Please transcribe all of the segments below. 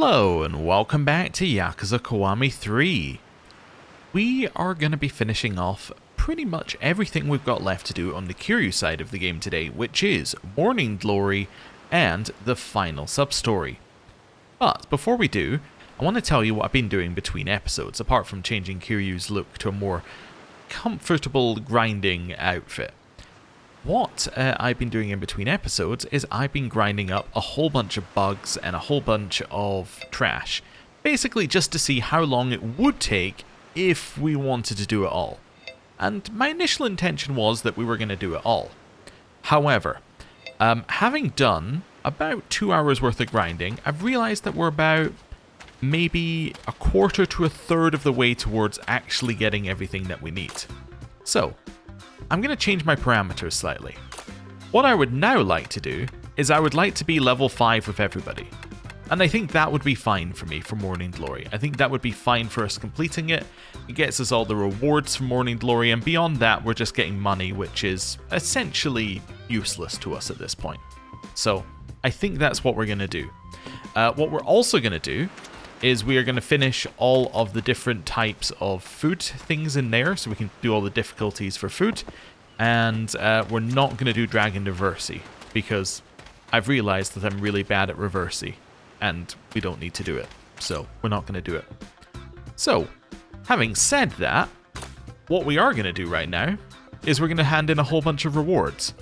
Hello and welcome back to Yakuza Kiwami 3. We are going to be finishing off pretty much everything we've got left to do on the Kiryu side of the game today, which is Morning Glory and the final sub-story. But before we do, I want to tell you what I've been doing between episodes, apart from changing Kiryu's look to a more comfortable grinding outfit. What I've been doing in between episodes is I've been grinding up a whole bunch of bugs and a whole bunch of trash, basically just to see how long it would take if we wanted to do it all. And my initial intention was that we were going to do it all. However, having done about 2 hours worth of grinding, I've realised that we're about maybe a quarter to a third of the way towards actually getting everything that we need. So, I'm going to change my parameters slightly. What I would now like to do is I would like to be level 5 with everybody. And I think that would be fine for me for Morning Glory. I think that would be fine for us completing it. It gets us all the rewards for Morning Glory, and beyond that we're just getting money, which is essentially useless to us at this point. So I think that's what we're going to do. What we're also going to do is we are going to finish all of the different types of food things in there, so we can do all the difficulties for food. And we're not going to do Dragon Reversey, because I've realised that I'm really bad at Reversey, and we don't need to do it, so we're not going to do it. So, having said that, what we are going to do right now is we're going to hand in a whole bunch of rewards.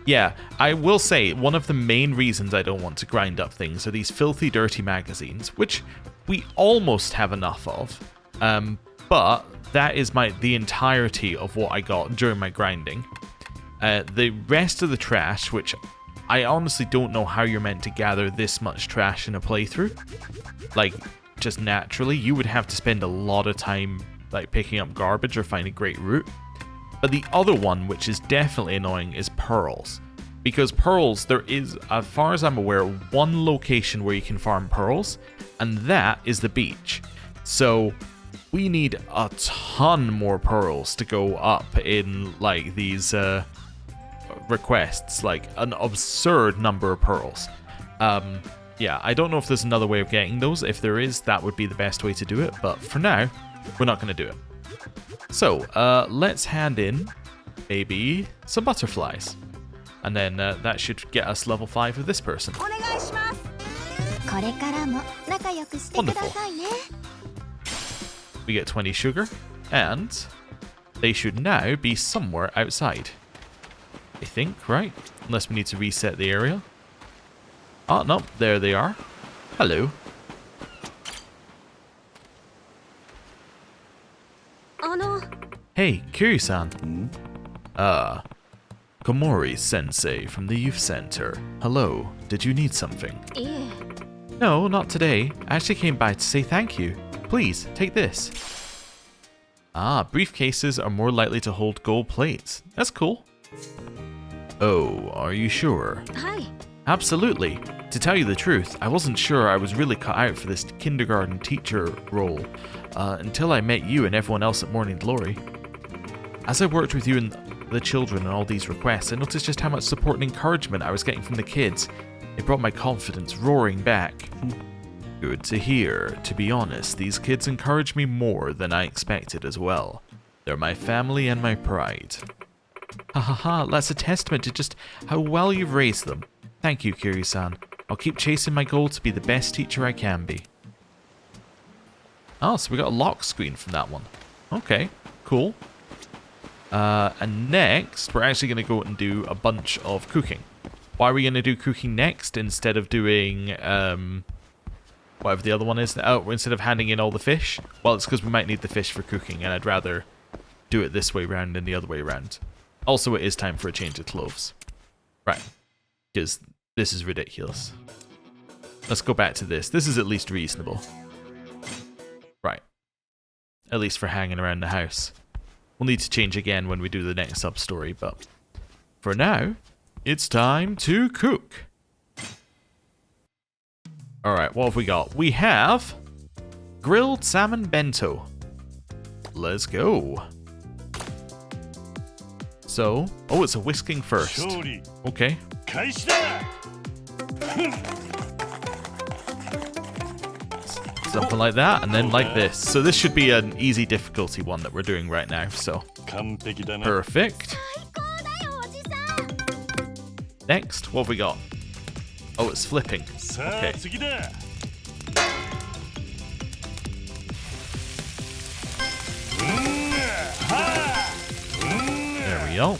Yeah, I will say, one of the main reasons I don't want to grind up things are these filthy, dirty magazines, which we almost have enough of, but that is the entirety of what I got during my grinding. The rest of the trash, which I honestly don't know how you're meant to gather this much trash in a playthrough. Like, just naturally, you would have to spend a lot of time like picking up garbage or finding great root. But the other one, which is definitely annoying, is pearls. Because pearls, there is, as far as I'm aware, one location where you can farm pearls, and that is the beach. So we need a ton more pearls to go up in like these requests, like an absurd number of pearls. Yeah, I don't know if there's another way of getting those. If there is, that would be the best way to do it, but for now, we're not going to do it. So, let's hand in maybe some butterflies. And then that should get us level 5 with this person. Wonderful. We get 20 sugar, and they should now be somewhere outside. I think, right? Unless we need to reset the area. Oh, no, there they are. Hello. Hey, Kiryu-san. Komori-sensei from the youth center. Hello, did you need something? No, not today. I actually came by to say thank you. Please, take this. Ah, briefcases are more likely to hold gold plates. That's cool. Oh, are you sure? Hi. Absolutely. To tell you the truth, I wasn't sure I was really cut out for this kindergarten teacher role until I met you and everyone else at Morning Glory. As I worked with you and the children and all these requests, I noticed just how much support and encouragement I was getting from the kids. It brought my confidence roaring back. Good to hear. To be honest, these kids encourage me more than I expected as well. They're my family and my pride. Ha ha ha, that's a testament to just how well you've raised them. Thank you, Kiryu-san. I'll keep chasing my goal to be the best teacher I can be. Oh, so we got a lock screen from that one. Okay, cool. And next, we're actually going to go and do a bunch of cooking. Why are we going to do cooking next instead of doing, whatever the other one is? Oh, instead of handing in all the fish? Well, it's because we might need the fish for cooking, and I'd rather do it this way round than the other way round. Also, it is time for a change of clothes. Right. Because this is ridiculous. Let's go back to this. This is at least reasonable. Right. At least for hanging around the house. We'll need to change again when we do the next sub-story, but for now, it's time to cook. Alright, what have we got? We have grilled salmon bento. Let's go. So, oh, it's a whisking first. Okay. Something like that, and then like this. So this should be an easy difficulty one that we're doing right now, so. Perfect. Next, what have we got? Oh, it's flipping. Okay. There we go.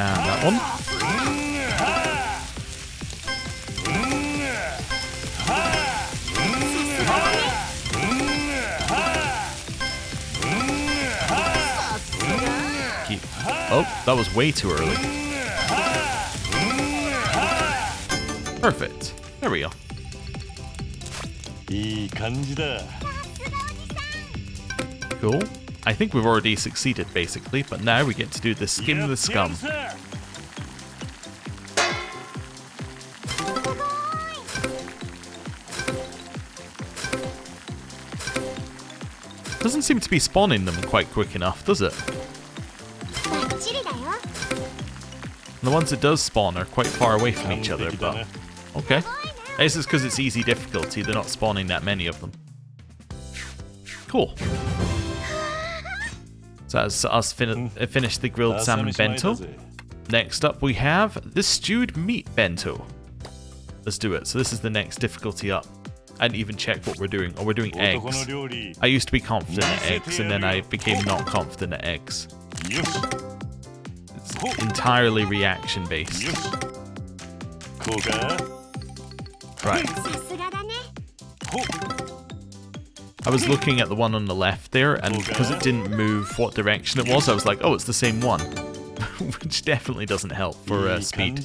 And that one. Oh, that was way too early. Perfect. There we go. Cool. I think we've already succeeded, basically, but now we get to do the skim the scum. Doesn't seem to be spawning them quite quick enough, does it? And the ones that does spawn are quite far away from each other, but okay. I guess it's because it's easy difficulty, they're not spawning that many of them. Cool. So that's us finished the grilled salmon bento. Next up we have the stewed meat bento. Let's do it. So this is the next difficulty up. I didn't even check what we're doing. Oh, we're doing eggs. I used to be confident at eggs, and then I became not confident at eggs. It's entirely reaction based. Right. I was looking at the one on the left there, and because it didn't move what direction it was, I was like, oh, it's the same one. Which definitely doesn't help for speed.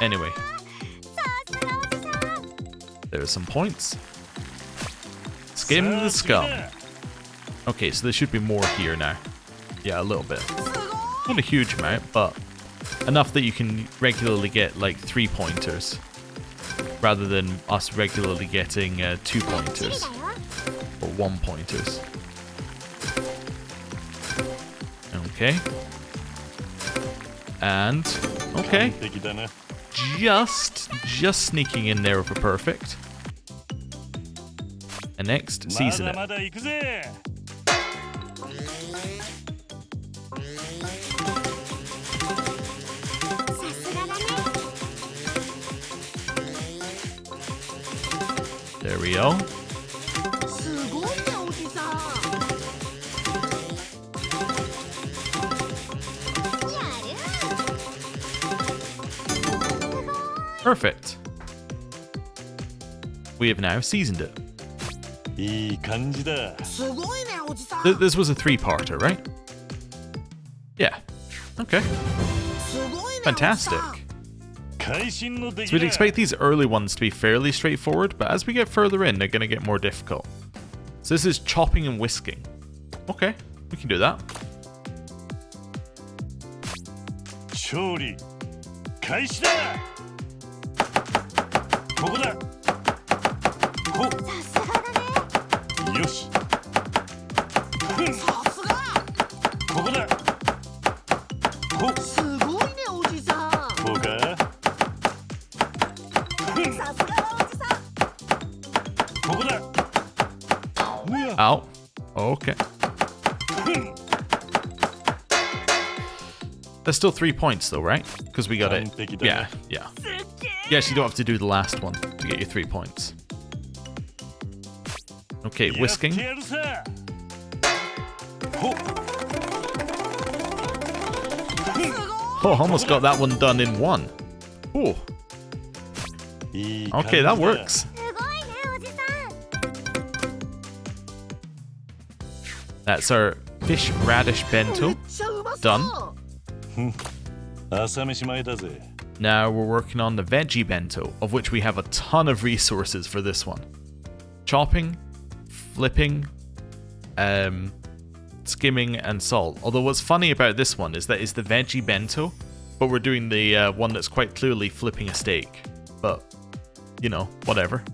Anyway. There are some points. Skim the scum. Okay, so there should be more here now. Yeah, a little bit. Not a huge amount, but enough that you can regularly get like 3 pointers. Rather than us regularly getting 2 pointers. Or 1 pointers. Okay. And, okay. Just sneaking in there with a perfect. And next, season it. There we go. Perfect. We have now seasoned it. This was a 3-parter, right? Yeah. Okay. Fantastic. So we'd expect these early ones to be fairly straightforward, but as we get further in, they're going to get more difficult. So this is chopping and whisking. Okay, we can do that. Ow. Okay. There's still 3 points though, right? Because we got it. Yeah. Yes, you don't have to do the last one to get your 3 points. Okay, whisking. Oh, almost got that one done in one. Ooh. Okay, that works. That's our fish radish bento. Done. Now we're working on the veggie bento, of which we have a ton of resources for this one. Chopping, flipping, skimming, and salt. Although what's funny about this one is that it's the veggie bento, but we're doing the one that's quite clearly flipping a steak. But, you know, whatever.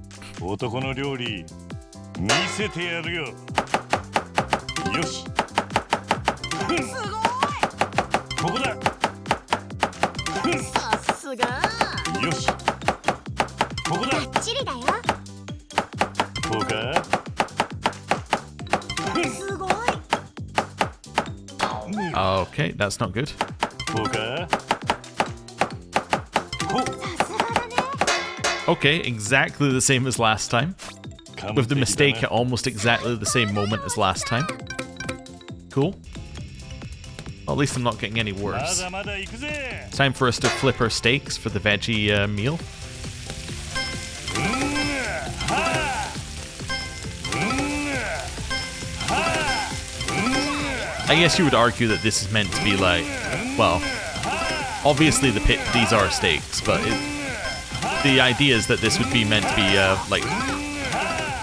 よしここだバッチリだよこうかすごい Okay, that's not good. こうかほっ さすがだね Okay, exactly the same as last time. With the mistake at almost exactly the same moment as last time. Cool. Well, at least I'm not getting any ま worse. だまだ行くぜ It's time for us to flip our steaks for the veggie meal. I guess you would argue that this is meant to be like, well, obviously these are steaks, but the idea is that this would be meant to be like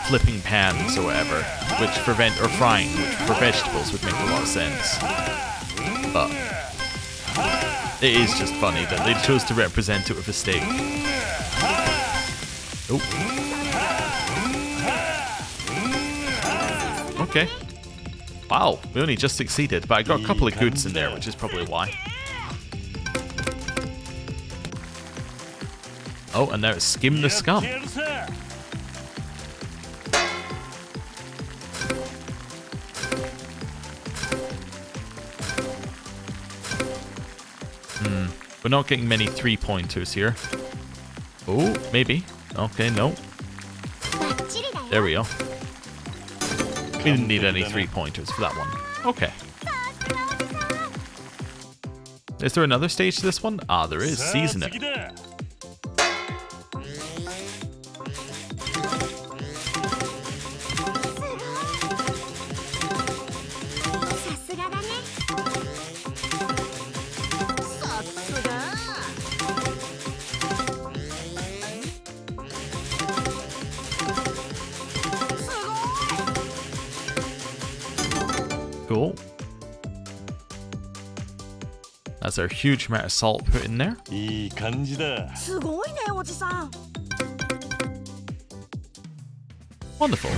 flipping pans or whatever, which for frying, which for vegetables would make a lot of sense. But it is just funny that they chose to represent it with a steak. Oh. Okay. Wow, we only just succeeded, but I got a couple of goods in there, which is probably why. Oh, and now it's skim the scum. やるさ We're not getting many 3-pointers here. Oh, maybe. Okay, no. バッチリだよ There we go. We didn't need any 3-pointers for that one. Okay. さすがおじさん Is there another stage to this one? Ah, there is. さあ Season 次 it. だ さすがだねさすが Cool. That's our huge amount of salt put in there. いい感じだすごいねおじさん Wonderful.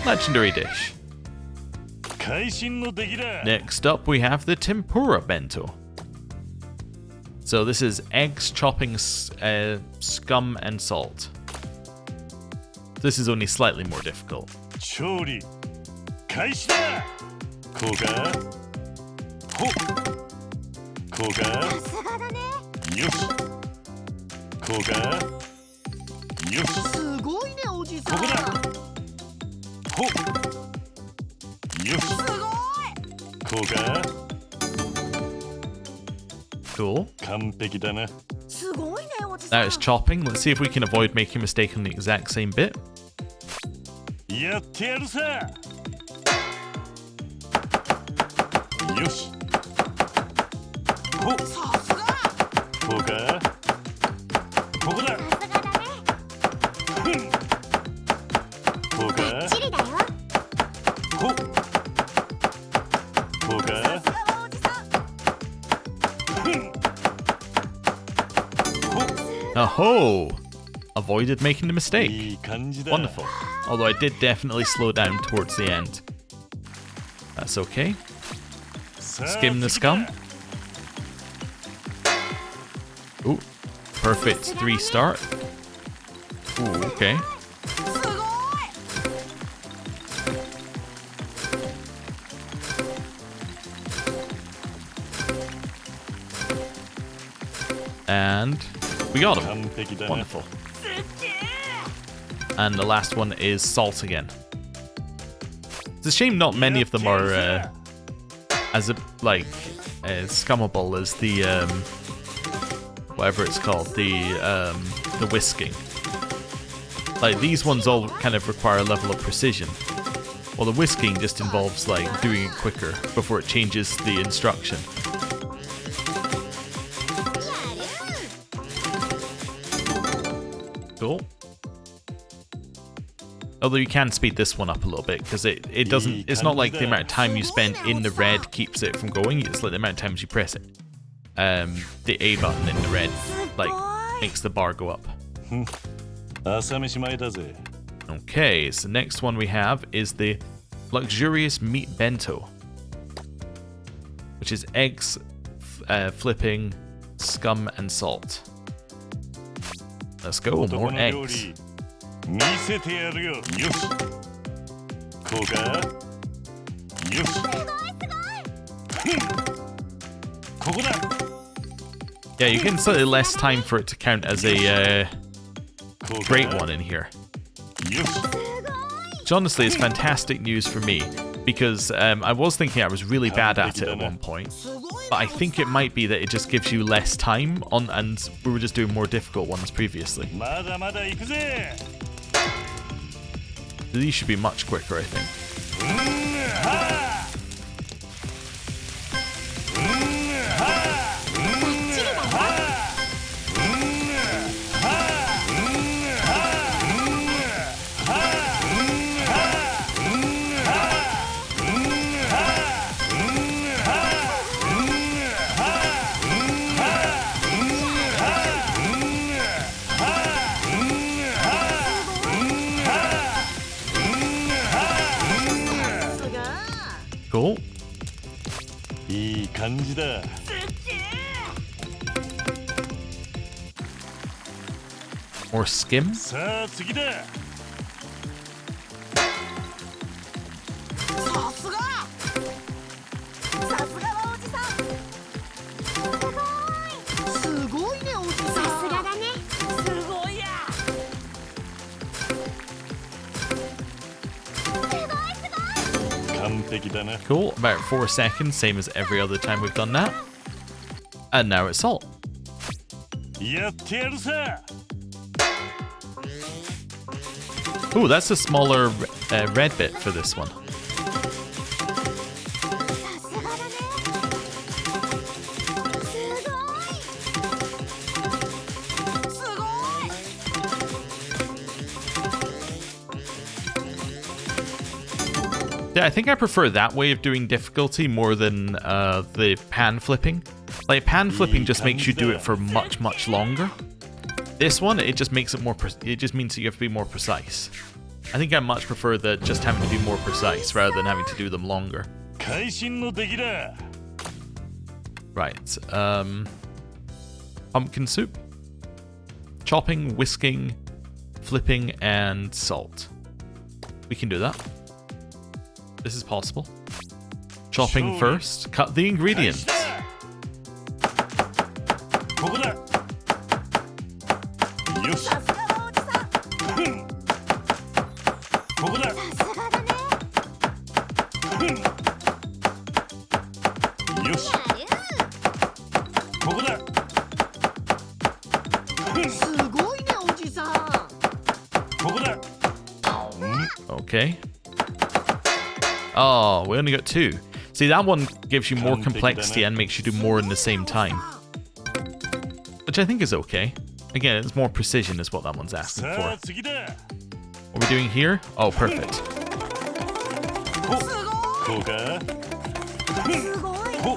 Legendary dish. 会心の出来だ Next up, we have the tempura bento. So this is eggs, chopping, scum, and salt. This is only slightly more difficult. 調理開始だこうかほっこうかさすがだねよしこうかよしすごいねおじさんここだほっよしすごいこうか Cool. 完璧だなすごいねおじさ Now ん it's chopping. Let's see if we can avoid making a mistake on the exact same bit. やってやるさよしほっさすがこうかここださすがだねふんこうかバッチリだよほっこうかさすがおじさん Aho! Avoided making the mistake. いい感じだ Wonderful. Although I did definitely slow down towards the end. That's okay. さあ Skim the 次だ scum. Ooh, perfect 3 start. Ooh, okay. すごい And we got him. 完璧だな Wonderful. And the last one is salt again. It's a shame not many of them are as scummable as the whatever it's called, the whisking. Like these ones all kind of require a level of precision. Well, the whisking just involves like doing it quicker before it changes the instruction. Cool. Although you can speed this one up a little bit because it doesn't. It's not like the amount of time you spend in the red keeps it from going. It's like the amount of times you press it. The A button in the red like makes the bar go up. 朝飯前だぜ Okay, so the next one we have is the luxurious meat bento, which is eggs, flipping, scum, and salt. Let's go, more 男の料 eggs. 理見せてやるよ。よしこうか。よしここだ。 Yeah, you get slightly less time for it to count as a こうか。 great one in here. よし Which honestly is fantastic news for me, because I was thinking I was really bad at it at one point, すごい but I think it might be that it just gives you less time on, and we were just doing more difficult ones previously. まだまだ行くぜ。 These should be much quicker, I think. すごい Cool. いい感じだ。 More skim. さあ次だ。さすがさすがはおじさんすごいねおじさんさすがだねすごいや完璧だな。 Cool. About 4 seconds, same as every other time we've done that. And now it's salt. やってやるさ。 Ooh, that's a smaller red bit for this one. さすがだねすごい Yeah, I think I prefer that way of doing difficulty more than the pan flipping. Like, pan flipping just makes you do it for much, much longer. This one, it just makes it more, it just means that you have to be more precise. I think I much prefer the just having to be more precise rather than having to do them longer. 会心の出来だ。 Right, pumpkin soup. Chopping, whisking, flipping, and salt. We can do that. This is possible. Chopping first. Cut the ingredients. ここだ。よし。さすがはおじさんここだ。さすがだねよし。ここだ。すごいねおじさんここだ。 Okay. Oh, we only got 2. See, that one gives you more complexity and makes you do more in the same time. Which I think is okay. Again, it's more precision is what that one's asking さ for. あ次だ。 What are we doing here? Oh, perfect. ほすごいこうか。すごいほ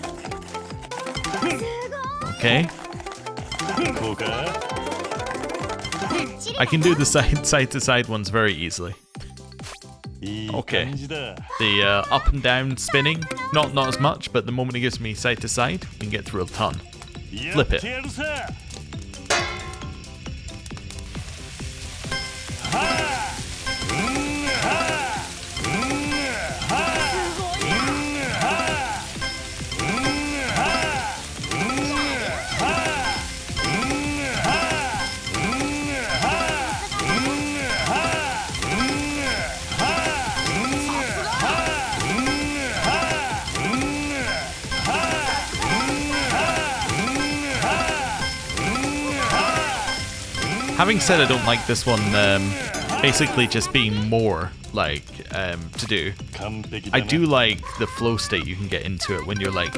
Okay. こうか。 I can do the side to side ones very easily. いい Okay. 感じだ。 The up and down spinning, not as much, but the moment it gives me side to side, we can get through a ton. や Flip って it. やるさ。はあ。うんはあ。うんはあ。うんはあ。うんはあ。うんはあ。うんはあ。うんはあ。うんはあ。うんはあ。うんはあ。 Having said I don't like this one, basically just being more like to do. 完璧だ I な。 do like the flow state you can get into it when you're like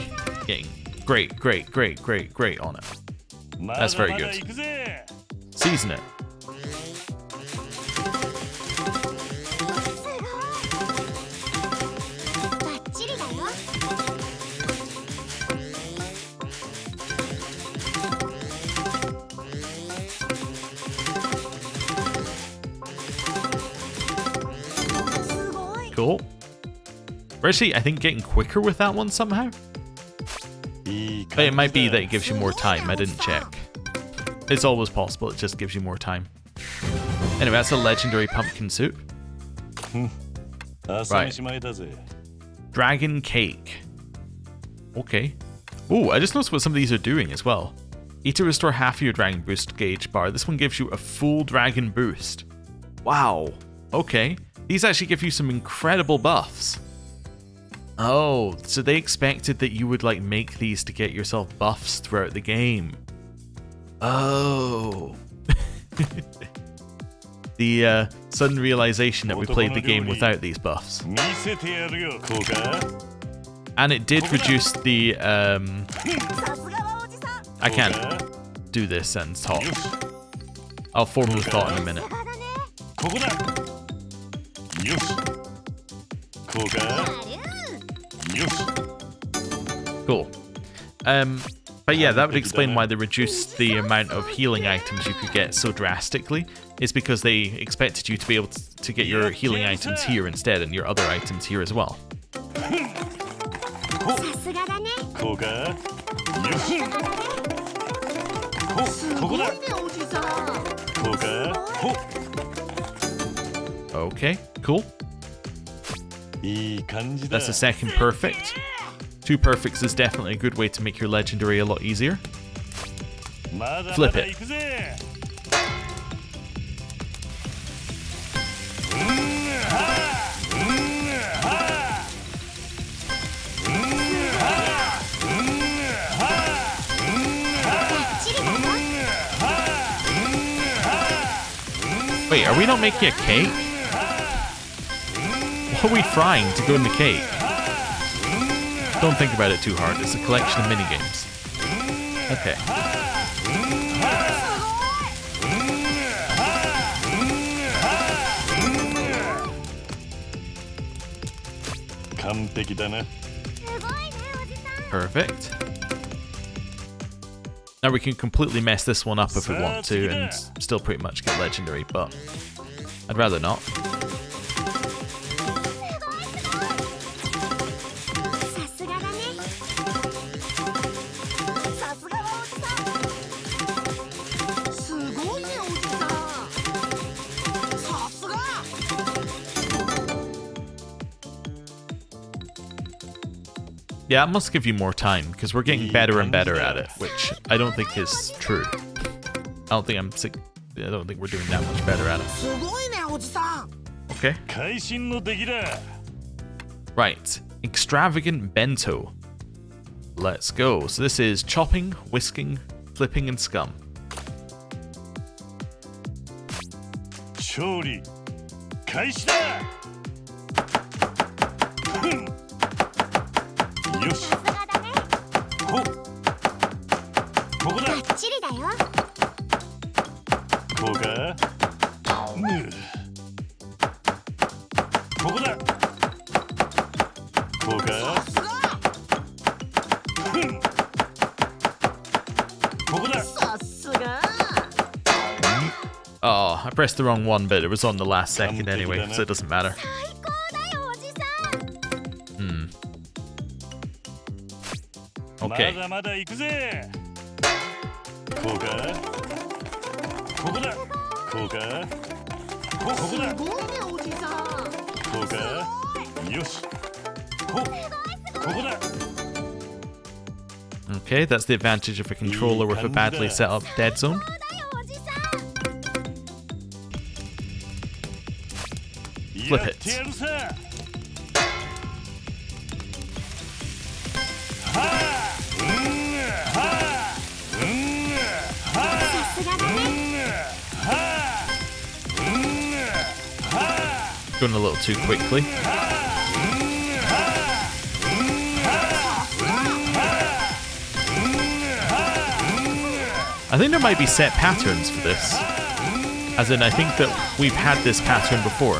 getting great on it. ま That's だ very まだ good. 行くぜ。 Season it. バッチリだよ Cool. We're actually, I think, getting quicker with that one somehow. いい But 感 it じ might be だ that it gives you more time. I didn't check. It's always possible, it just gives you more time. Anyway, that's a legendary pumpkin soup. Right. Dragon cake. Okay. Oh, I just noticed what some of these are doing as well. Eat to restore half of your dragon boost gauge bar. This one gives you a full dragon boost. Wow. Okay. These actually give you some incredible buffs. Oh, so they expected that you would like make these to get yourself buffs throughout the game. Oh. The sudden realization that we played the game without these buffs. And it did reduce the I can't do this and talk. I'll form the thought in a minute. Cool. But yeah, that would explain why they reduced the amount of healing items you could get so drastically. It's because they expected you to be able to get your healing items here instead and your other items here as well. Okay, cool. That's the second perfect. 2 perfects is definitely a good way to make your legendary a lot easier. Flip it. Wait, are we not making a cake? What are we frying to go in the cake? Don't think about it too hard, it's a collection of minigames. Okay. Perfect. Now we can completely mess this one up if we want to and still pretty much get legendary, but I'd rather not. Yeah, it must give you more time, because we're getting better and better at it, which I don't think is true. I don't think we're doing that much better at it. Okay. Right. Extravagant bento. Let's go. So this is chopping, whisking, flipping, and scum. Oh, I pressed the wrong one, but it was on the last second anyway, so it doesn't matter. Okay. Okay, that's the advantage of a controller with a badly set up dead zone. Flip it. Going a little too quickly. I think there might be set patterns for this. As in, I think that we've had this pattern before.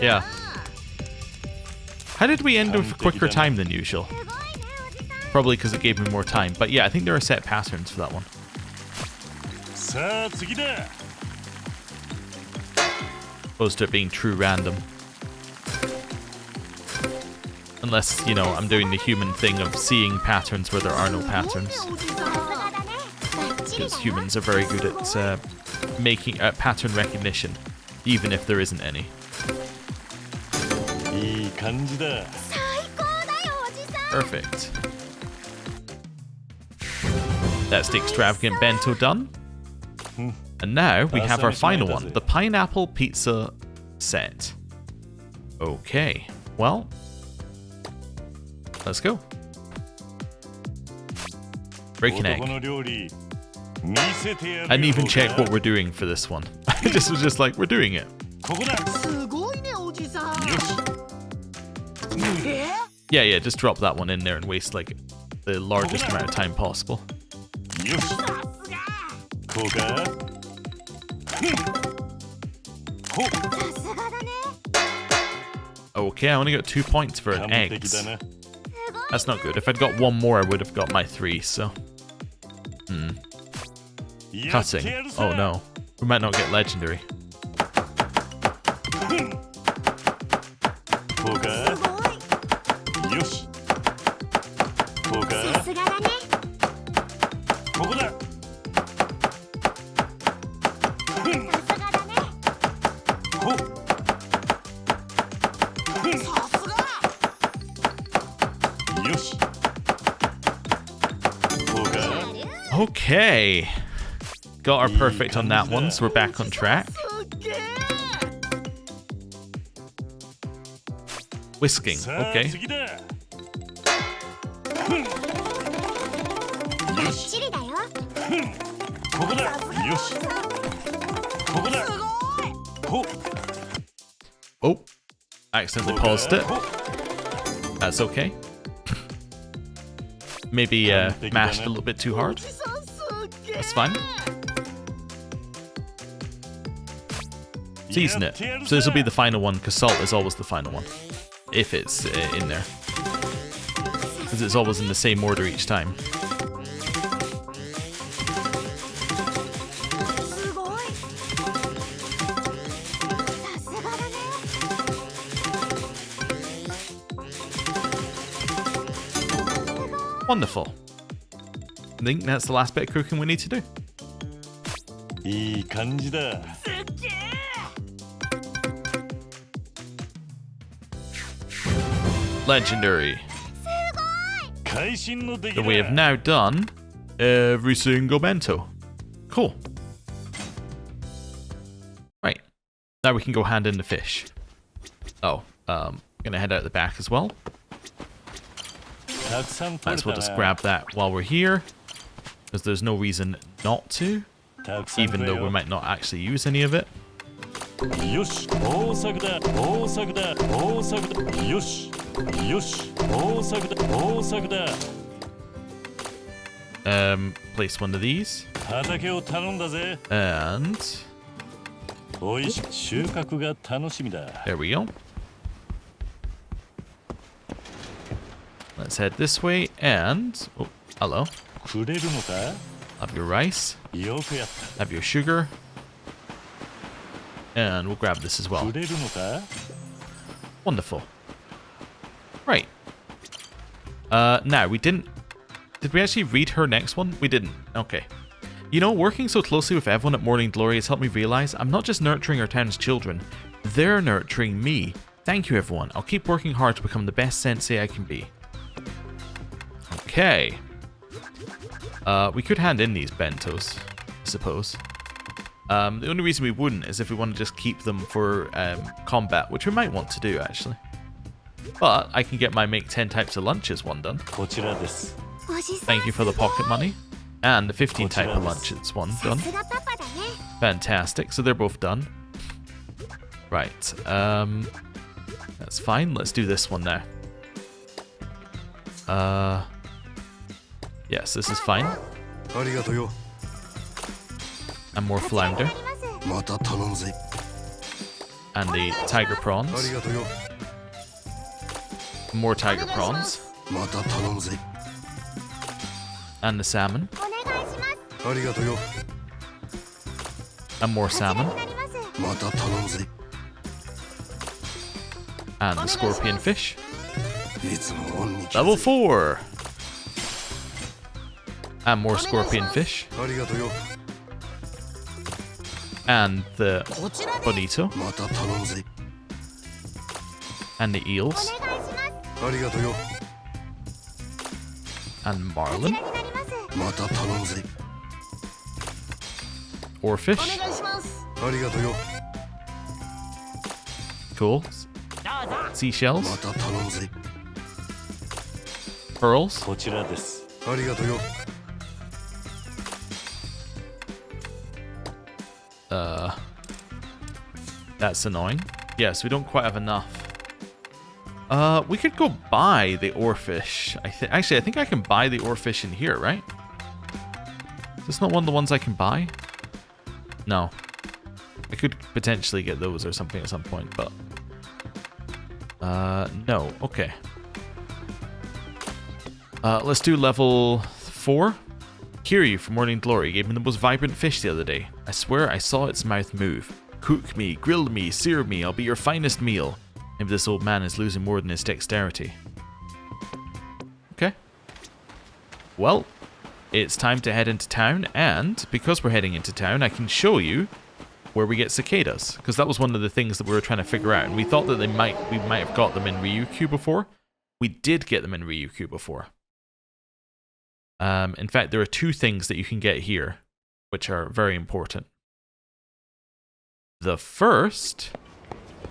Yeah. How did we end with a quicker time than usual? Probably because it gave me more time. But yeah, I think there are set patterns for that one. Opposed to it being true random. Unless, you know, I'm doing the human thing of seeing patterns where there are no patterns. Because humans are very good at making pattern recognition, even if there isn't any. Perfect. That's the extravagant bento done. And now we have our final one, the pineapple pizza set. Okay, well, let's go. Break an egg. I didn't even check what we're doing for this one. I just was just like, we're doing it. Yeah, just drop that one in there and waste like the largest amount of time possible. Okay, I only got 2 points for an eggs. That's not good. If I'd got one more, I would have got my 3, so... Cutting. Oh no. We might not get legendary. Okay. Got our perfect on that one, so we're back on track. Whisking, okay. Oh, I accidentally paused it. That's okay. Maybe mashed a little bit too hard. That's fine. Season it. So this will be the final one, because salt is always the final one. If it's in there. Because it's always in the same order each time. Wonderful. I think that's the last bit of cooking we need to do. Legendary. So we have now done every single bento. Cool. Right. Now we can go hand in the fish. Oh, gonna head out the back as well. Might as well just grab that while we're here, because there's no reason not to, even though we might not actually use any of it. Place one of these. And there we go. Let's head this way and... Oh, hello. Have your rice. Have your sugar. And we'll grab this as well. Wonderful. Right. Now, we didn't... Did we actually read her next one? We didn't. Okay. You know, working so closely with everyone at Morning Glory has helped me realize I'm not just nurturing our town's children. They're nurturing me. Thank you, everyone. I'll keep working hard to become the best sensei I can be. Okay. We could hand in these bentos, I suppose. The only reason we wouldn't is if we want to just keep them for combat, which we might want to do, actually. But I can get my make 10 types of lunches one done. Thank you for the pocket money. And the 15 type of lunches one done. Fantastic. So they're both done. Right. That's fine. Let's do this one now. Yes, this is fine. And more flounder. And the tiger prawns. More tiger prawns. And the salmon. And more salmon. And the scorpion fish. Level 4! And more scorpion fish. And the bonito. And the eels. And marlin. Oarfish. Cool. Seashells. Pearls. That's annoying. Yes, we don't quite have enough. We could go buy the oarfish. Actually, I think I can buy the oarfish in here, right? Is this not one of the ones I can buy? No. I could potentially get those or something at some point, but... no. Okay. Let's do level 4. Kiryu from Morning Glory gave me the most vibrant fish the other day. I swear I saw its mouth move. Cook me, grill me, sear me, I'll be your finest meal. Maybe this old man is losing more than his dexterity. Okay. Well, it's time to head into town, and because we're heading into town, I can show you where we get cicadas, because that was one of the things that we were trying to figure out, and we thought that we might have got them in Ryukyu before. We did get them in Ryukyu before. In fact, there are 2 things that you can get here, which are very important. The first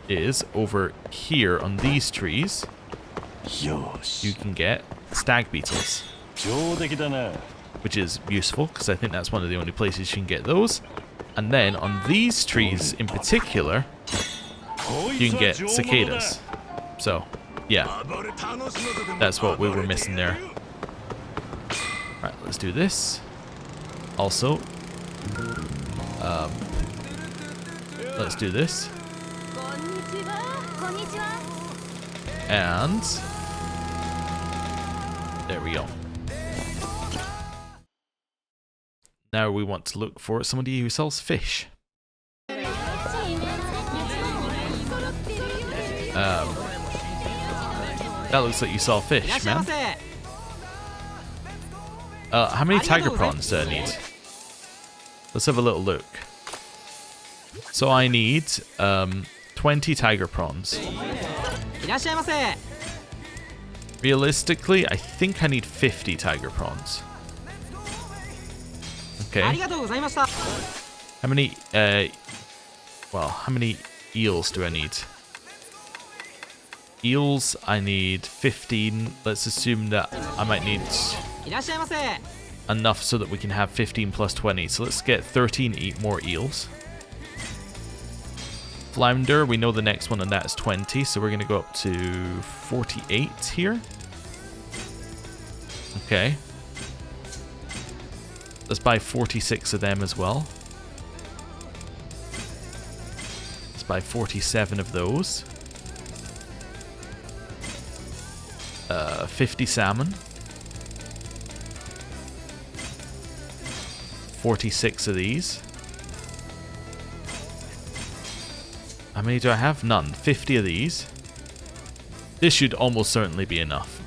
is over here on these trees. You can get stag beetles, which is useful because I think that's one of the only places you can get those. And then on these trees in particular, you can get cicadas. So, yeah, that's what we were missing there. Alright, let's do this. Also, let's do this. And there we go. Now we want to look for somebody who sells fish. That looks like you sell fish, man. How many tiger prawns do I need? Let's have a little look. So I need 20 tiger prawns. Realistically, I think I need 50 tiger prawns. Okay. How many, how many eels do I need? Eels, I need 15. Let's assume that I might need enough so that we can have 15 plus 20. So let's get 13 more eels. Flounder, we know the next one on that is 20, so we're going to go up to 48 here. Okay. Let's buy 46 of them as well. Let's buy 47 of those. 50 salmon. 46 of these. How many do I have? None. 50 of these. This should almost certainly be enough.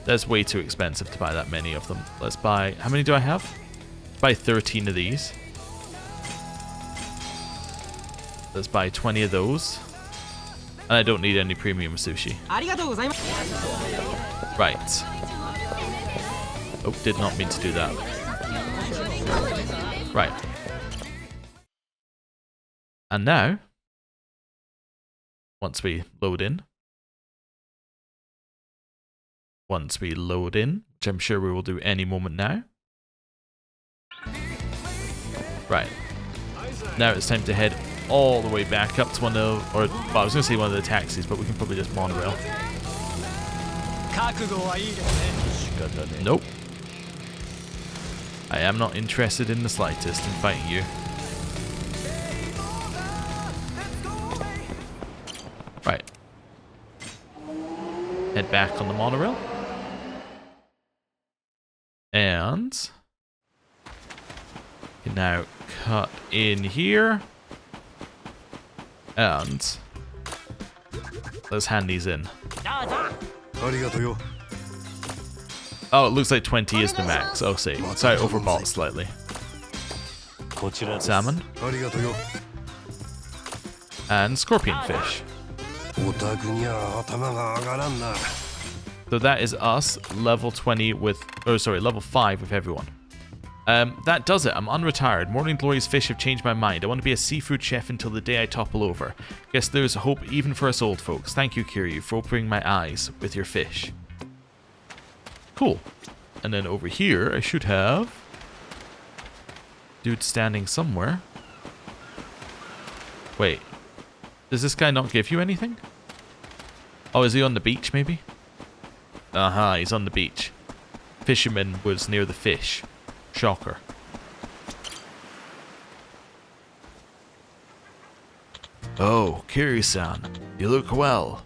That's way too expensive to buy that many of them. Let's buy... How many do I have? Let's buy 13 of these. Let's buy 20 of those. And I don't need any premium sushi. Right. Oh, did not mean to do that. Right. And now, once we load in, which I'm sure we will do any moment now. Right. Now it's time to head all the way back up to one of, well, I was going to say one of the taxis, but we can probably just monorail. Nope. I am not interested in the slightest in fighting you. Right. Head back on the monorail. And you can now cut in here. And let's hand these in. ありがとよ Oh, it looks like 20 is the max. Oh, see. Sorry, overbought slightly. こちらです Salmon ありがとよ and scorpion fish. お宅には頭が上がらんな So that is us, level 20 with... Oh, sorry, level 5 with everyone. That does it. I'm unretired. Morning Glory's fish have changed my mind. I want to be a seafood chef until the day I topple over. Guess there's hope even for us old folks. Thank you, Kiryu, for opening my eyes with your fish. Cool. And then over here, I should have... dude standing somewhere. Wait. Does this guy not give you anything? Oh, is he on the beach, maybe? Aha, he's on the beach. Fisherman was near the fish. Shocker. Oh, Kiryu-san, you look well.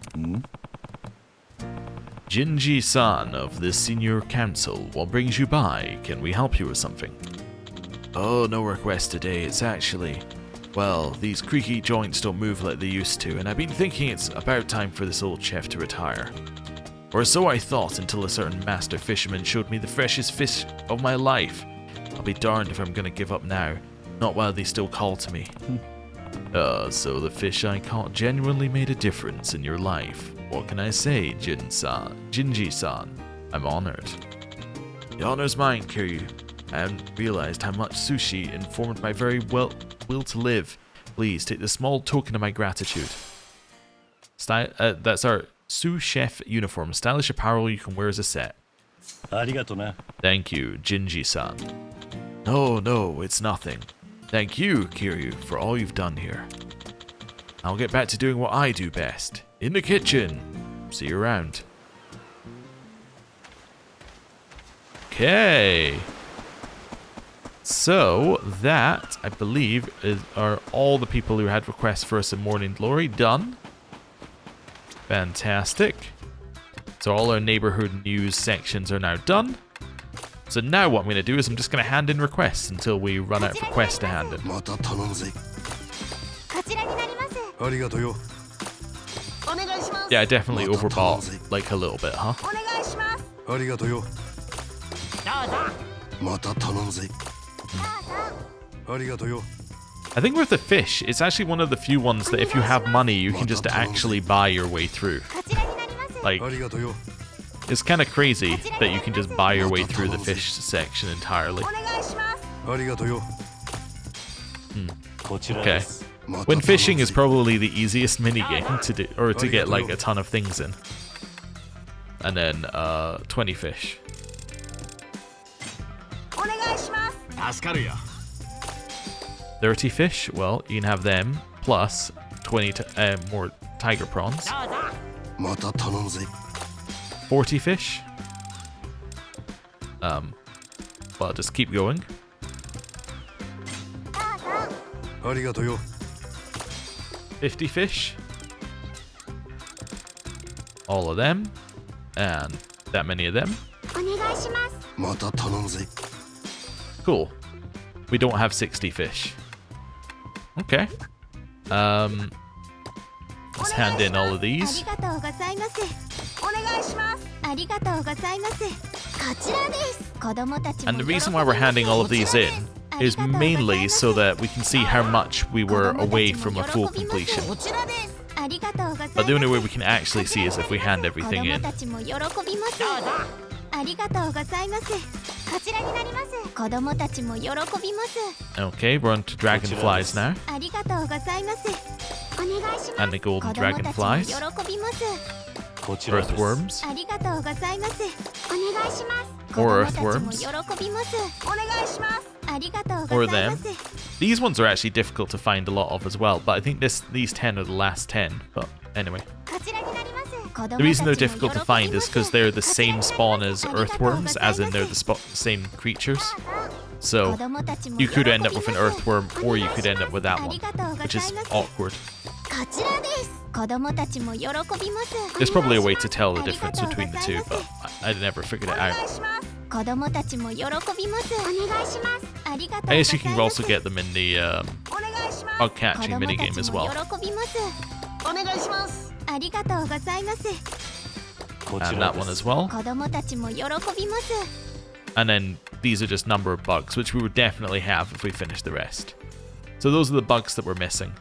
Jinji-san of the Senior Council, what brings you by? Can we help you with something? Oh, no request today. It's actually... well, these creaky joints don't move like they used to, and I've been thinking it's about time for this old chef to retire. Or so I thought until a certain master fisherman showed me the freshest fish of my life. I'll be darned if I'm gonna give up now. Not while they still call to me. So the fish I caught genuinely made a difference in your life. What can I say, Jinji-san? I'm honored. The honor's mine, Kiryu. I haven't realized how much sushi informed my very will to live. Please take this small token of my gratitude. That's our sous chef uniform. Stylish apparel you can wear as a set. ありがとな Thank you, Jinji-san. No, it's nothing. Thank you, Kiryu, for all you've done here. I'll get back to doing what I do best. In the kitchen. See you around. Okay. So, that, I believe, are all the people who had requests for us in Morning Glory done. Fantastic. So all our neighborhood news sections are now done. So now what I'm going to do is I'm just going to hand in requests until we run out of requests to hand in. また頼むぜこちらになりますありがとよお願いします Yeah, I definitely overbought like a little bit, huh? お願いしますありがとよどうぞまた頼むぜありがとよ I think with the fish, it's actually one of the few ones that if you have money, you can just actually buy your way through. こちらになります Like, ありがとよ it's kind of crazy that you can just buy your way through the fish section entirely. お願いしますありがとよこちら Okay. です When fishing is probably the easiest minigame to do, or to get like a ton of things in. And then, 20 fish. お願いします助かるよ 30 fish, well, you can have them, plus 20 more tiger prawns. どうぞまた頼むぜ40 fish. Well, just keep going. ありがとよ50 fish. All of them. And that many of them. お願いしますまた頼むぜ Cool. We don't have 60 fish. Okay. Let's hand in all of あ these. りがとうございますお願いしますありがとうございますこちらです子供たちも And the reason why we're handing all of these in is mainly so that we can see how much we were away from a full completion. こちらですありがとうございます But the only way we can actually see is if we hand everything 子 in. 供たちも喜びますありがとうございますこちらになります子供たちも喜びます Okay, we're on to dragonflies now. ありがとうございますお願いします And the golden 子供たちも dragonflies. 喜びます こちらです Earthworms. ありがとうございますお願いします子 Or 供たちも earthworms. 喜びますお願いしますありがとう Or ございま them. す These ones are actually difficult to find a lot of as well, but I think these 10 are the last 10. But anyway. こちらになります The reason they're difficult to find is because they're the same spawn as earthworms, as in they're the same creatures. So you could end up with an earthworm, or you could end up with that one, which is awkward. こちらです子供たちも喜びます There's probably a way to tell the difference between the two, but I never figured it お願い out. します子供たちも喜びますお願いしますありがとうござ I い guess ます you can also get them in the お願いします bug catching minigame as well. 子供たちも喜びますお願いしますありがとうございます。こち And ら that で one す as well. 子供たちも喜びます。 And then these are just number of bugs, which we would definitely have if we finish the rest. So those are the bugs that we're missing.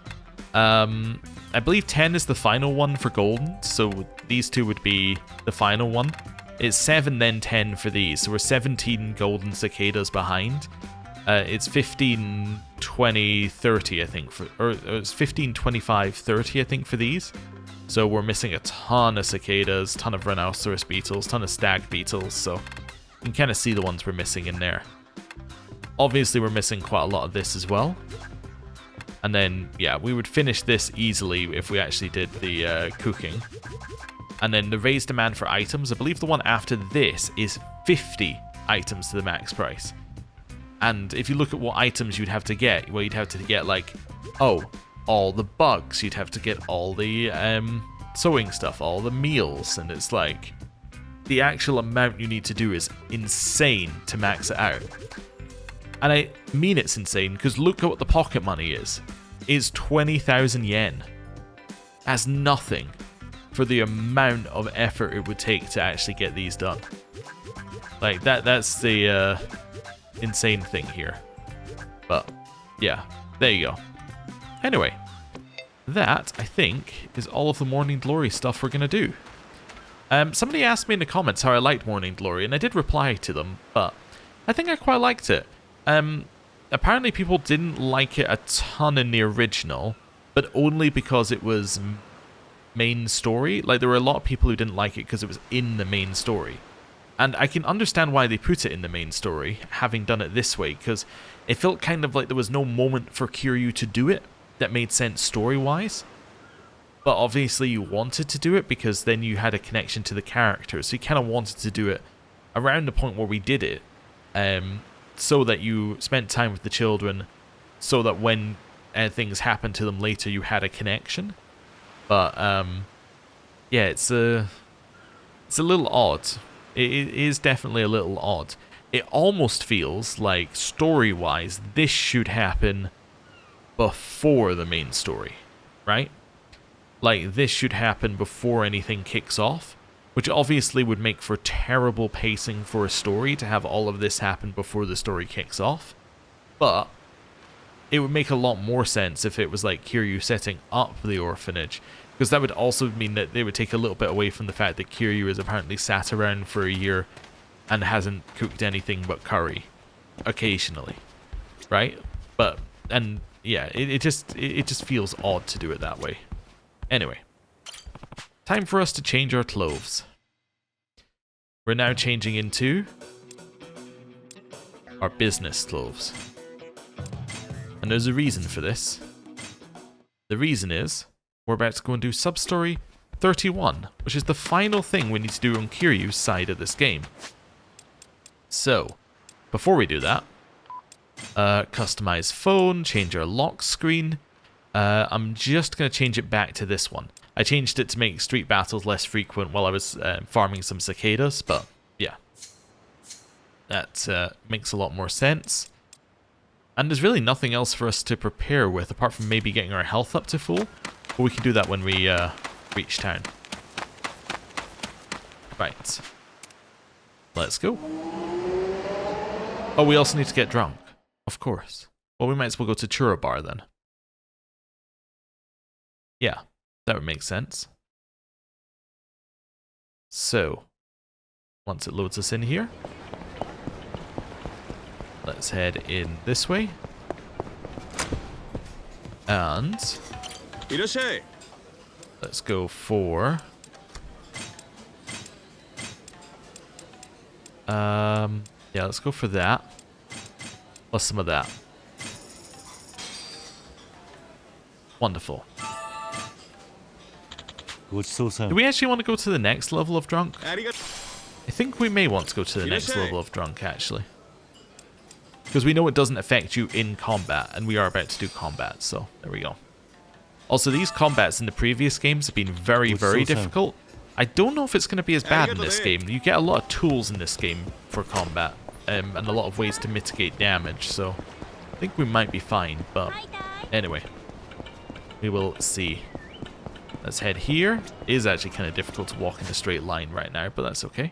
I believe 10 is the final one for golden, so these two would be the final one. It's 7 then 10 for these, so we're 17 golden cicadas behind. It's 15, 20, 30 I think, or it's 15, 25, 30 I think for these. So we're missing a ton of cicadas, ton of rhinoceros beetles, ton of stag beetles, so you can kind of see the ones we're missing in there. Obviously we're missing quite a lot of this as well. And then, yeah, we would finish this easily if we actually did the cooking. And then the raised demand for items, I believe the one after this is 50 items to the max price. And if you look at what items you'd have to get, well, you'd have to get, like, oh, all the bugs. You'd have to get all the sewing stuff, all the meals. And it's like, the actual amount you need to do is insane to max it out. And I mean it's insane, because look at what the pocket money is. It's 20,000 yen. That's nothing for the amount of effort it would take to actually get these done. Like, that's the insane thing here. But, yeah, there you go. Anyway, that, I think, is all of the Morning Glory stuff we're going to do. Somebody asked me in the comments how I liked Morning Glory, and I did reply to them, but I think I quite liked it. Apparently people didn't like it a ton in the original, but only because it was main story. Like, there were a lot of people who didn't like it because it was in the main story. And I can understand why they put it in the main story, having done it this way, because it felt kind of like there was no moment for Kiryu to do it that made sense story-wise. But obviously you wanted to do it because then you had a connection to the character, so you kind of wanted to do it around the point where we did it. So that you spent time with the children, so that when things happened to them later, you had a connection. But yeah, it's a little odd. It is definitely a little odd. It almost feels like story-wise, this should happen before the main story, right? Like, this should happen before anything kicks off. Which obviously would make for terrible pacing for a story to have all of this happen before the story kicks off. But it would make a lot more sense if it was like Kiryu setting up the orphanage. Because that would also mean that they would take a little bit away from the fact that Kiryu has apparently sat around for a year and hasn't cooked anything but curry. Occasionally. Right? But, and yeah, it just feels odd to do it that way. Anyway. Time for us to change our clothes. We're now changing into our business clothes. And there's a reason for this. The reason is we're about to go and do Substory 31, which is the final thing we need to do on Kiryu's side of this game. So, before we do that, customize phone, change our lock screen. I'm just going to change it back to this one. I changed it to make street battles less frequent while I was farming some cicadas, but yeah. That makes a lot more sense. And there's really nothing else for us to prepare with, apart from maybe getting our health up to full. But we can do that when we reach town. Right. Let's go. Oh, we also need to get drunk. Of course. Well, we might as well go to Churro Bar then. Yeah. That would make sense. So, once it loads us in here, let's head in this way. And let's go for yeah, let's go for that. Plus some of that. Wonderful. Do we actually want to go to the next level of drunk? I think we may want to go to the next level of drunk, actually. Because we know it doesn't affect you in combat, and we are about to do combat, so there we go. Also, these combats in the previous games have been very, very difficult. I don't know if it's going to be as bad in this game. You get a lot of tools in this game for combat, and a lot of ways to mitigate damage, so I think we might be fine, but anyway. We will see. Let's head here. It is actually kind of difficult to walk in a straight line right now, but that's okay.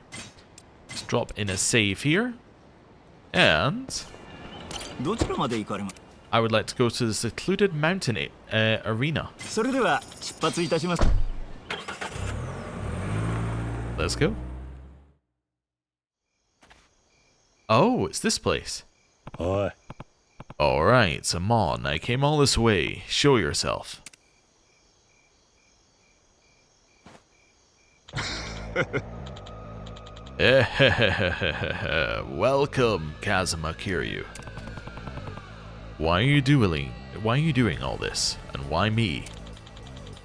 Let's drop in a save here. And I would like to go to the secluded mountain arena. Let's go. Oh, it's this place. おい Alright, so Mon, I came all this way. Show yourself. Welcome, Kazuma Kiryu. Why are you doing all this? And why me?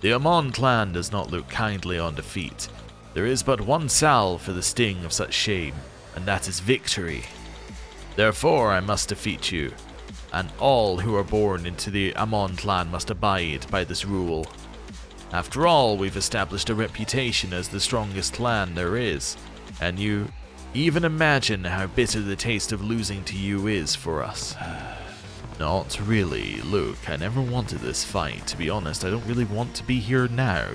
The Amon clan does not look kindly on defeat. There is but one salve for the sting of such shame, and that is victory. Therefore I must defeat you, and all who are born into the Amon clan must abide by this rule. After all, we've established a reputation as the strongest clan there is, and you even imagine how bitter the taste of losing to you is for us. Not really. Look, I never wanted this fight. To be honest, I don't really want to be here now.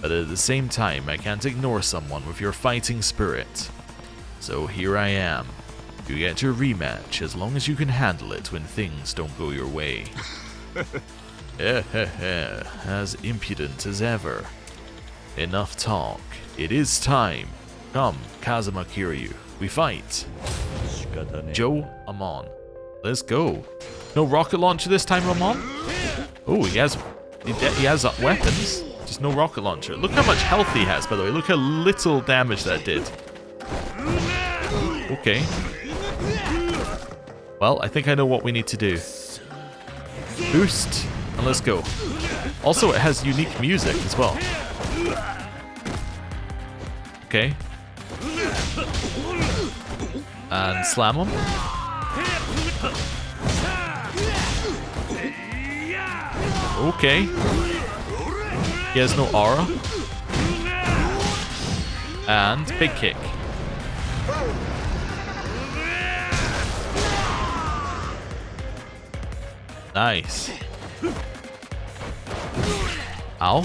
But at the same time, I can't ignore someone with your fighting spirit. So here I am. You get your rematch as long as you can handle it when things don't go your way. As impudent as ever. Enough talk. It is time. Come, Kazuma Kiryu. We fight. 仕方ねえ Joe Amon. Let's go. No rocket launcher this time, Amon? Oh, he has weapons. Just no rocket launcher. Look how much health he has, by the way. Look how little damage that did. Okay. Well, I think I know what we need to do. Boost, and let's go. Also, it has unique music as well. Okay. And slam him. Okay. He has no aura. And big kick. Nice. Ow.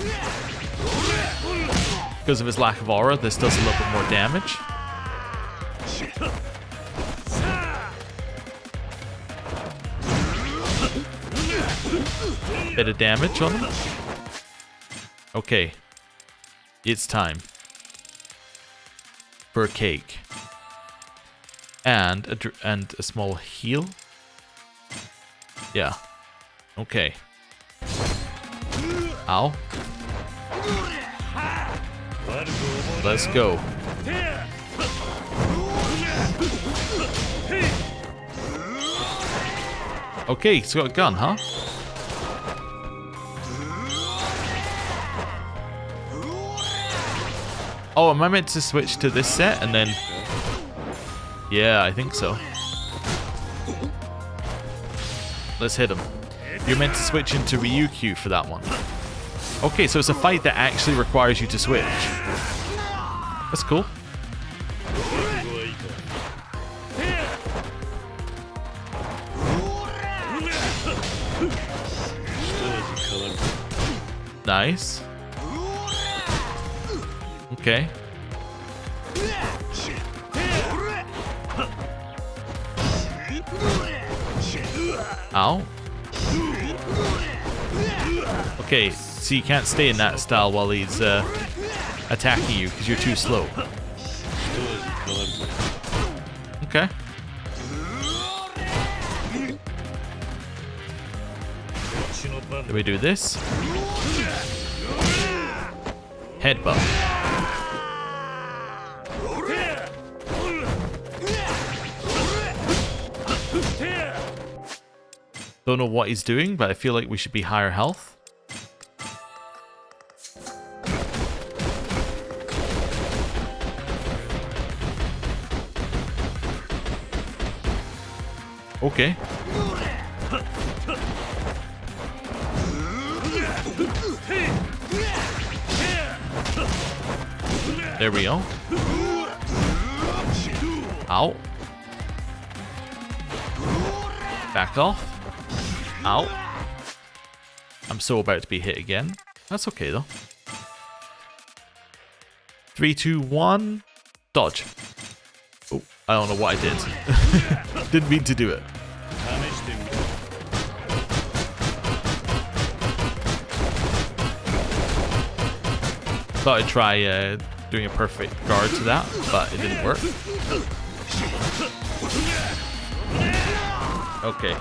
Because of his lack of aura, this does a little bit more damage. Bit of damage on him. Okay. It's time for a cake. And a small heal. Yeah. Okay. Ow. Let's go. Okay, he's got a gun, huh? Oh, am I meant to switch to this set and then... Yeah, I think so. Let's hit him. You're meant to switch into Ryukyu for that one. Okay, so it's a fight that actually requires you to switch. That's cool. Nice. Okay. Ow. Okay, so you can't stay in that style while he's attacking you because you're too slow. Okay. Then we do this. Headbutt. Don't know what he's doing, but I feel like we should be higher health. Okay. There we go. Ow. Back off. Ow. I'm so about to be hit again. That's okay though. 3, 2, 1. Dodge. Oh, I don't know what I did. Didn't mean to do it. Thought I'd try doing a perfect guard to that, but it didn't work. Okay.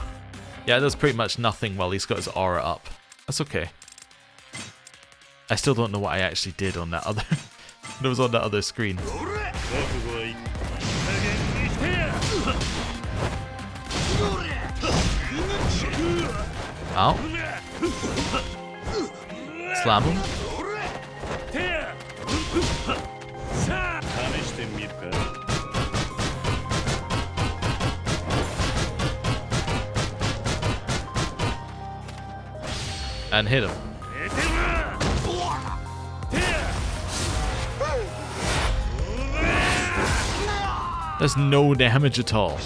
Yeah, there's pretty much nothing while he's got his aura up. That's okay. I still don't know what I actually did on that other... that was on that other screen. Ow. Slam him. And hit him. There's no damage at all.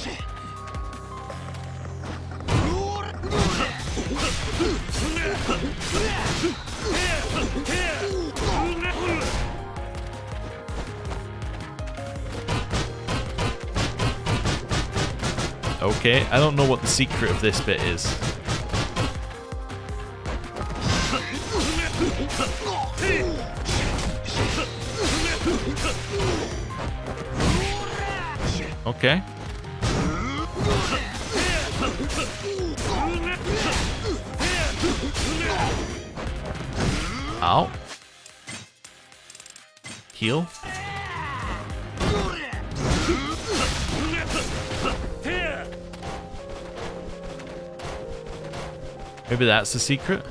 Okay, I don't know what the secret of this bit is. Okay. Ow. Heal. Maybe that's the secret?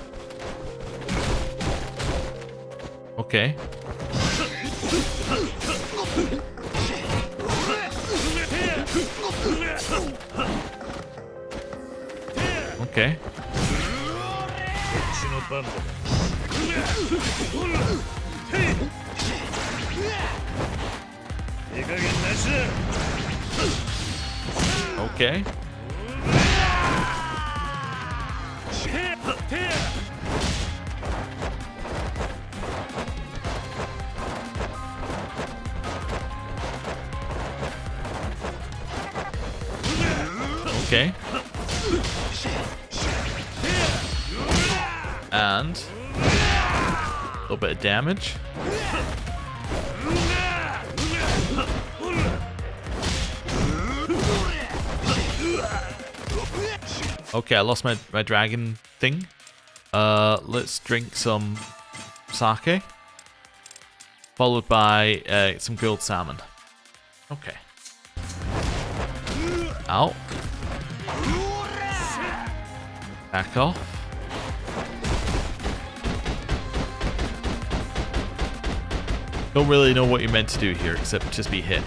Okay. Okay. Okay. Okay. And a little bit of damage. Okay, I lost my dragon thing. Let's drink some sake. Followed by some grilled salmon. Okay. Ow. Back off. Don't really know what you're meant to do here, except just be hit.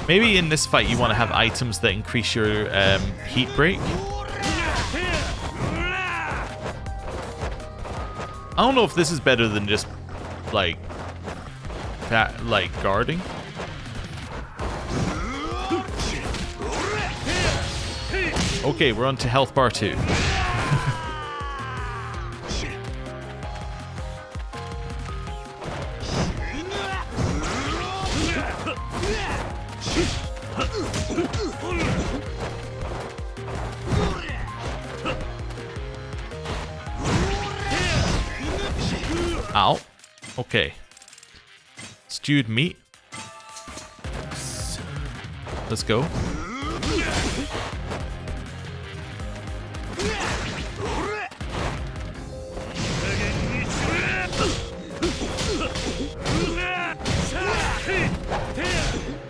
Maybe in this fight you want to have items that increase your heat break. I don't know if this is better than just like guarding. Okay, we're on to health bar 2. Ow. Okay. Stewed meat. Let's go.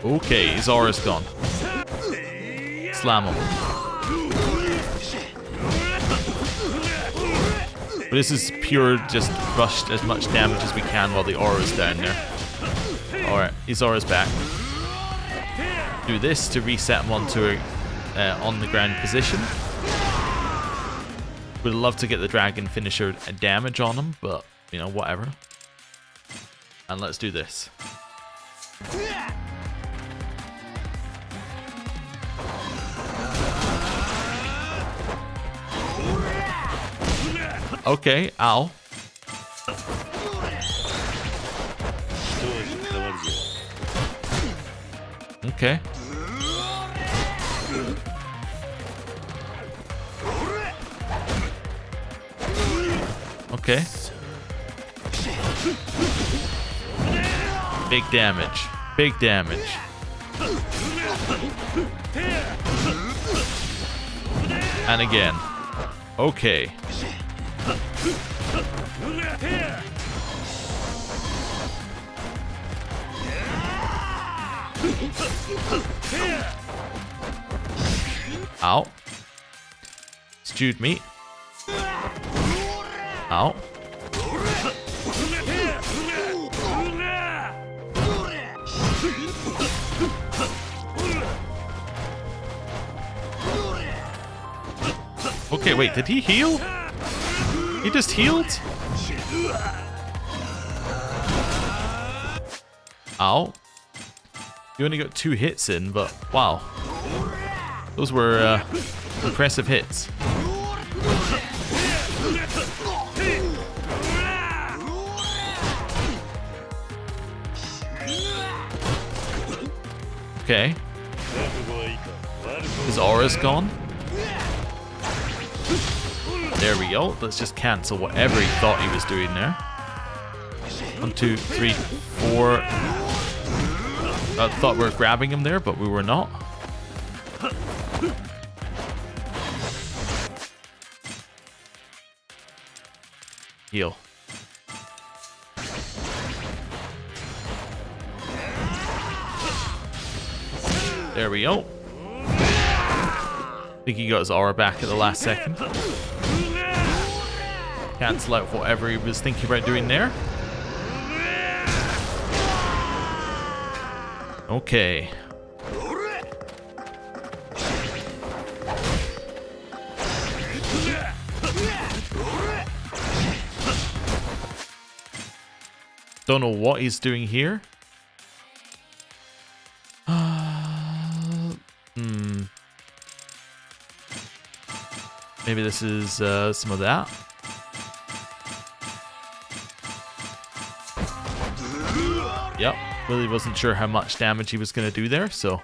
Okay, his aura's gone. Slam him. But this is pure just rush as much damage as we can while the aura's down there. Alright, his aura's back. Do this to reset him onto a on the ground position. Would love to get the dragon finisher damage on him, but you know, whatever. And let's do this. Okay, ow. Okay. Okay. Big damage. Big damage. And again. Okay. Ow. Stewed meat. Ow. Okay, wait, did he heal? He just healed? Ow. You only got 2 hits in, but wow. Those were impressive hits. Okay. His aura's gone. There we go. Let's just cancel whatever he thought he was doing there. 1, 2, 3, 4. I thought we were grabbing him there, but we were not. Heal. There we go. I think he got his aura back at the last second. Cancel out whatever he was thinking about doing there. Okay. Don't know what he's doing here. Maybe this is some of that. Yep, really wasn't sure how much damage he was going to do there, so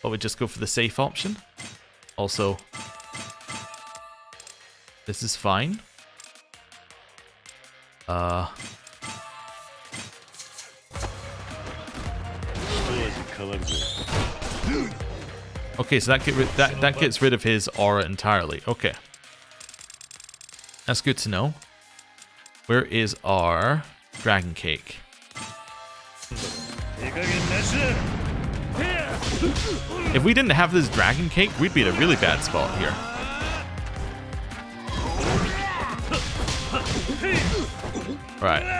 thought we'd just go for the safe option. Also, this is fine. Okay, so that gets rid of his aura entirely. Okay, that's good to know. Where is our dragon cake? If we didn't have this dragon cake, we'd be in a really bad spot here. Right.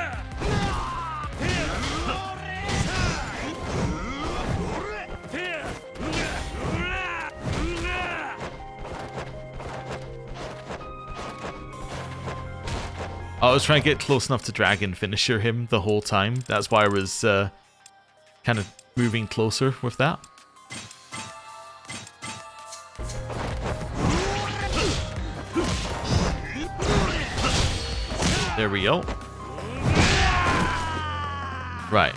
I was trying to get close enough to Dragon Finisher him the whole time. That's why I was kind of moving closer with that. There we go. Right.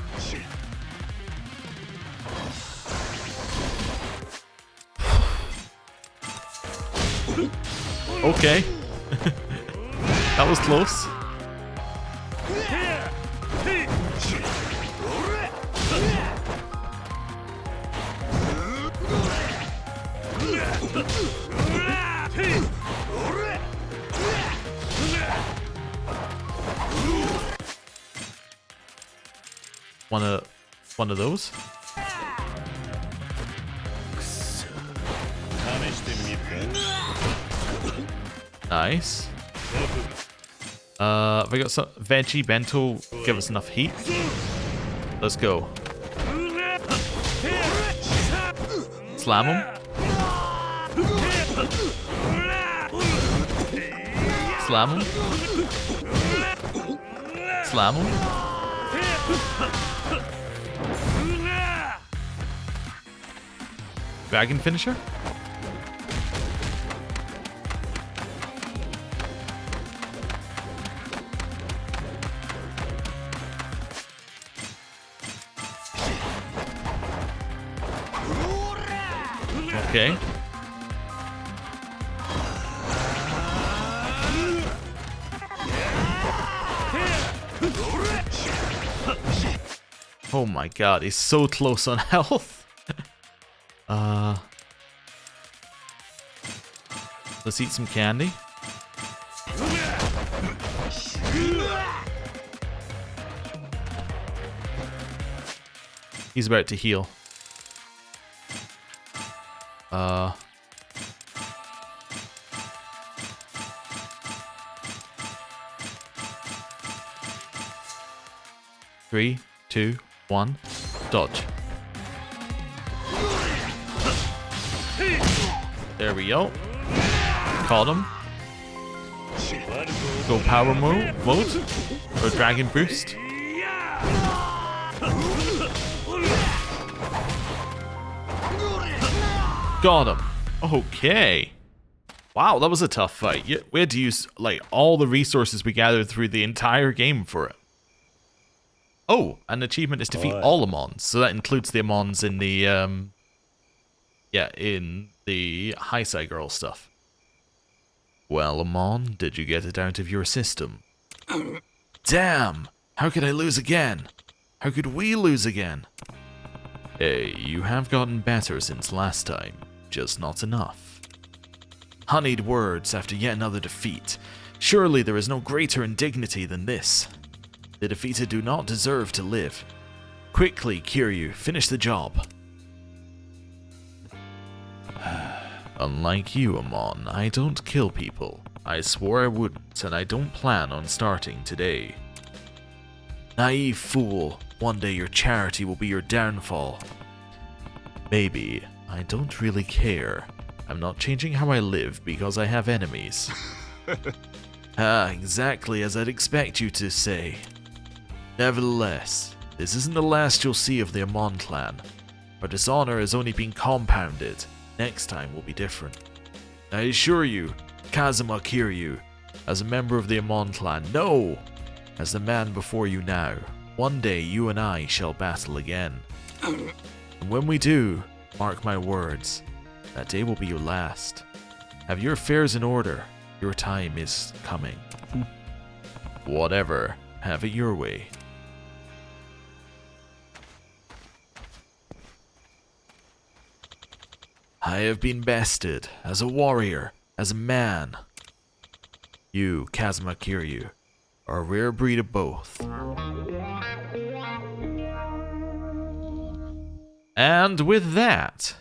Okay. That was close. One of those. Nice. Have I got some veggie bento? Give us enough heat. Let's go. Slam him. Slam him. Slam him. Dragon finisher? Okay. Oh my god, he's so close on health. Let's eat some candy. He's about to heal. Three, two, one, dodge. There we go. Caught him. Go power mode or dragon boost. Got him. Okay. Wow, that was a tough fight. We had to use like all the resources we gathered through the entire game for it. Oh, an achievement is defeat all Amons, so that includes the Amons in the in the Heisei Girl stuff. Well, Amon, did you get it out of your system? Damn! How could I lose again? How could we lose again? Hey, you have gotten better since last time, just not enough. Honeyed words after yet another defeat. Surely there is no greater indignity than this. The defeated do not deserve to live. Quickly, Kiryu, finish the job. Unlike you, Amon, I don't kill people. I swore I wouldn't, and I don't plan on starting today. Naive fool, one day your charity will be your downfall. Maybe. I don't really care. I'm not changing how I live because I have enemies. Ah, exactly as I'd expect you to say. Nevertheless, this isn't the last you'll see of the Amon clan. Our dishonor has only been compounded. Next time will be different. I assure you, Kazuma Kiryu, as a member of the Amon clan, no! As the man before you now, one day you and I shall battle again. And when we do, mark my words, that day will be your last. Have your affairs in order, your time is coming. Whatever, have it your way. I have been bested, as a warrior, as a man. You, Kazuma Kiryu, are a rare breed of both. And with that,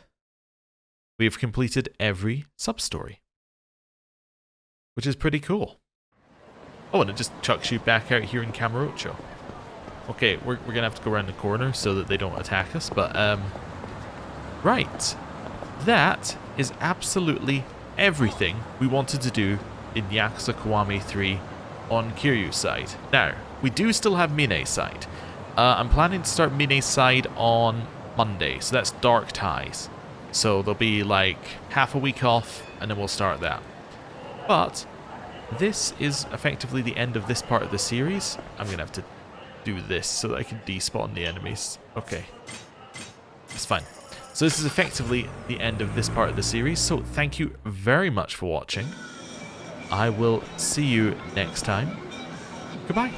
we've completed every sub-story, which is pretty cool. Oh, and it just chucks you back out here in Kamurocho. Okay, we're gonna have to go around the corner so that they don't attack us, but, right. That is absolutely everything we wanted to do in Yakuza Kiwami 3 on Kiryu's side. Now, we do still have Mine's side. I'm planning to start Mine's side on Monday, so that's Dark Ties. So there'll be like half a week off, and then we'll start that. But this is effectively the end of this part of the series. I'm going to have to do this so that I can despawn the enemies. Okay. It's fine. So this is effectively the end of this part of the series. So thank you very much for watching. I will see you next time. Goodbye.